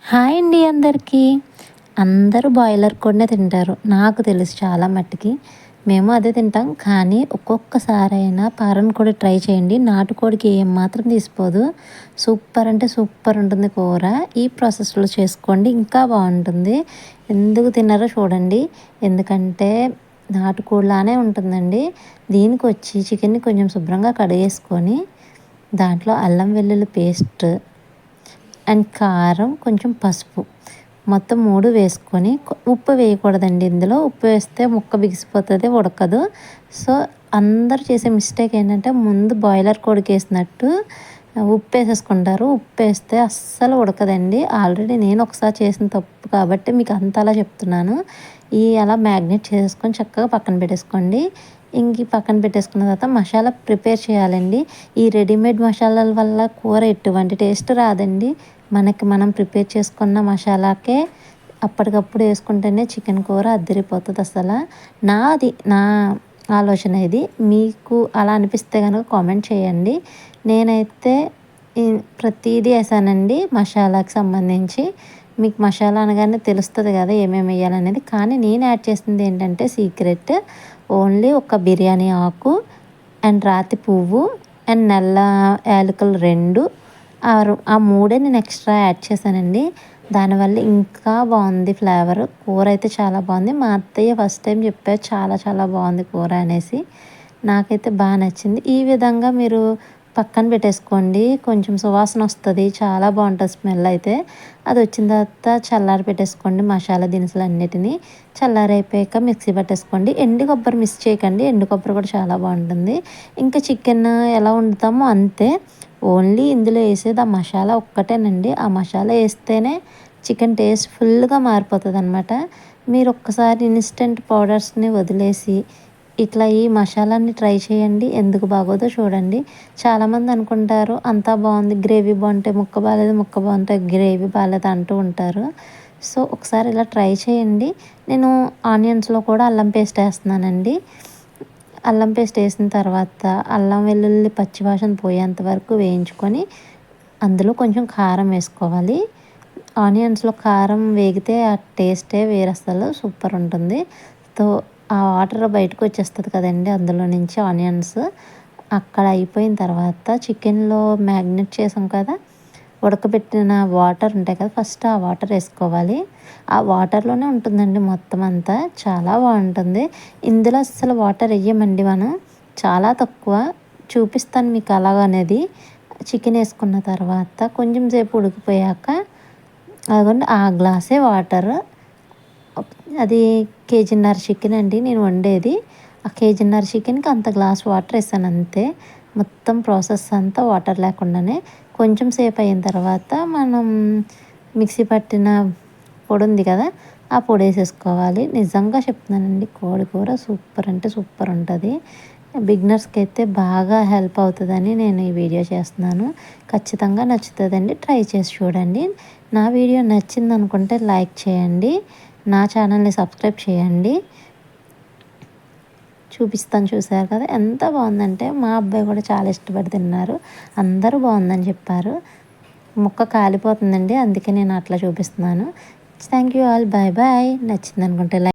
Hi అండి అందరికీ. అందరూ బాయిలర్ కోడినే తింటారు. నాకు తెలుసు చాలా మట్టుకి. మేము అదే తింటాం. కానీ ఒక్కొక్కసారైనా పారన్ కోడి ట్రై చేయండి. నాటుకోడికి ఏం మాత్రం తీసిపోదు. సూపర్ అంటే సూపర్ ఉంటుంది కూర. ఈ ప్రాసెస్లో చేసుకోండి ఇంకా బాగుంటుంది. ఎందుకు తిన్నారో చూడండి. ఎందుకంటే నాటుకోడిలానే ఉంటుందండి. దీనికి వచ్చి చికెన్ని కొంచెం శుభ్రంగా కడిగేసుకొని దాంట్లో అల్లం వెల్లుల్లి పేస్ట్ అండ్ కారం, కొంచెం పసుపు మొత్తం 3 వేసుకొని ఉప్పు వేయకూడదండి ఇందులో. ఉప్పు వేస్తే ముక్క బిగిసిపోతుంది, ఉడకదు. సో అందరూ చేసే మిస్టేక్ ఏంటంటే ముందు బాయిలర్ కోడికి వేసినట్టు ఉప్పు వేసేసుకుంటారు. ఉప్పు వేస్తే అస్సలు ఉడకదండి. ఆల్రెడీ నేను ఒకసారి చేసిన తప్పు కాబట్టి మీకు అంతలా చెప్తున్నాను. అలా మ్యాగ్నేట్ చేసుకొని చక్కగా పక్కన పెట్టేసుకోండి. ఇంక పక్కన పెట్టేసుకున్న తర్వాత మసాలా ప్రిపేర్ చేయాలండి. ఈ రెడీమేడ్ మసాలాల వల్ల కూర ఎటువంటి టేస్ట్ రాదండి. మనం ప్రిపేర్ చేసుకున్న మసాలాకే అప్పటికప్పుడు వేసుకుంటేనే చికెన్ కూర అద్దరిపోతుంది అసలు. నా ఆలోచన ఇది. మీకు అలా అనిపిస్తే కనుక కామెంట్ చేయండి. నేనైతే ప్రతిదీ వేసానండి మసాలాకి సంబంధించి. మీకు మసాలా అనగానే తెలుస్తుంది కదా ఏమేమి వేయాలనేది. కానీ నేను యాడ్ చేసింది ఏంటంటే సీక్రెట్ ఓన్లీ ఒక బిర్యానీ ఆకు అండ్ రాతి పువ్వు అండ్ నల్ల యాలకులు 2 ఆ 3 నేను ఎక్స్ట్రా యాడ్ చేశానండి. దానివల్ల ఇంకా బాగుంది ఫ్లేవర్. కూర అయితే చాలా బాగుంది. మా అత్తయ్య ఫస్ట్ టైం చెప్పారు చాలా చాలా బాగుంది కూర అనేసి. నాకైతే బాగా నచ్చింది. ఈ విధంగా మీరు పక్కన పెట్టేసుకోండి. కొంచెం సువాసన వస్తుంది, చాలా బాగుంటుంది స్మెల్ అయితే. అది వచ్చిన తర్వాత చల్లారి పెట్టేసుకోండి మసాలా దినుసులు అన్నిటినీ. చల్లారైపోయాక మిక్సీ పట్టేసుకోండి. ఎండు కొబ్బరి మిక్స్ చేయకండి, ఎండు కొబ్బరి కూడా చాలా బాగుంటుంది. ఇంకా చికెన్ ఎలా వండుతామో అంతే. ఓన్లీ ఇందులో వేసేది ఆ మసాలా ఒక్కటేనండి. ఆ మసాలా వేస్తేనే చికెన్ టేస్ట్ ఫుల్గా మారిపోతుంది అనమాట. మీరు ఒక్కసారి ఇన్స్టెంట్ పౌడర్స్ని వదిలేసి ఇట్లా ఈ మసాలాని ట్రై చేయండి. ఎందుకు బాగోదో చూడండి. చాలామంది అనుకుంటారు అంతా బాగుంది, గ్రేవీ బాగుంటే ముక్క బాగాలేదు, ముక్క బాగుంటే గ్రేవీ బాగాలేదు అంటూ ఉంటారు. సో ఒకసారి ఇలా ట్రై చేయండి. నేను ఆనియన్స్లో కూడా అల్లం పేస్ట్ వేస్తున్నానండి. అల్లం పేస్ట్ వేసిన తర్వాత అల్లం వెల్లుల్లి పచ్చివాసన పోయేంత వరకు వేయించుకొని అందులో కొంచెం కారం వేసుకోవాలి. ఆనియన్స్లో కారం వేగితే ఆ టేస్టే వేరే, అసలు సూపర్ ఉంటుంది. సో ఆ వాటర్ బయటకు వచ్చేస్తుంది కదండి అందులో నుంచి ఆనియన్స్. అక్కడ అయిపోయిన తర్వాత చికెన్లో మ్యాగ్నేట్ చేసాం కదా, ఉడకబెట్టిన వాటర్ ఉంటాయి కదా, ఫస్ట్ ఆ వాటర్ వేసుకోవాలి. ఆ వాటర్లోనే ఉంటుందండి మొత్తం అంతా. చాలా బాగుంటుంది. ఇందులో అసలు వాటర్ వేయమండి మనం, చాలా తక్కువ. చూపిస్తాను మీకు అలాగనేది. చికెన్ వేసుకున్న తర్వాత కొంచెం సేపు ఉడికిపోయాక అదిగోండి ఆ గ్లాసే వాటర్. అది కేజీన్నర చికెన్ అండి నేను వండేది. ఆ కేజీన్నర చికెన్కి అంత గ్లాస్ వాటర్ వేసాను అంతే. మొత్తం ప్రాసెస్ అంతా వాటర్ లేకుండానే. కొంచెం సేపు అయిన తర్వాత మనం మిక్సీ పట్టిన పొడి ఉంది కదా, ఆ పొడి వేసేసుకోవాలి. నిజంగా చెప్తున్నానండి, కోడి కూర సూపర్ అంటే సూపర్ ఉంటుంది. బిగినర్స్కి అయితే బాగా హెల్ప్ అవుతుందని నేను ఈ వీడియో చేస్తున్నాను. ఖచ్చితంగా నచ్చుతుందండి, ట్రై చేసి చూడండి. నా వీడియో నచ్చింది అనుకుంటే లైక్ చేయండి, నా ఛానల్ని సబ్స్క్రైబ్ చేయండి. చూపిస్తాను, చూసారు కదా ఎంత బాగుందంటే మా అబ్బాయి కూడా చాలా ఇష్టపడి తిన్నారు. అందరూ బాగుందని చెప్పారు. ముక్క కాలిపోతుందండి, అందుకే నేను అట్లా చూపిస్తున్నాను. Thank you all, bye bye. నచ్చింది అనుకుంటే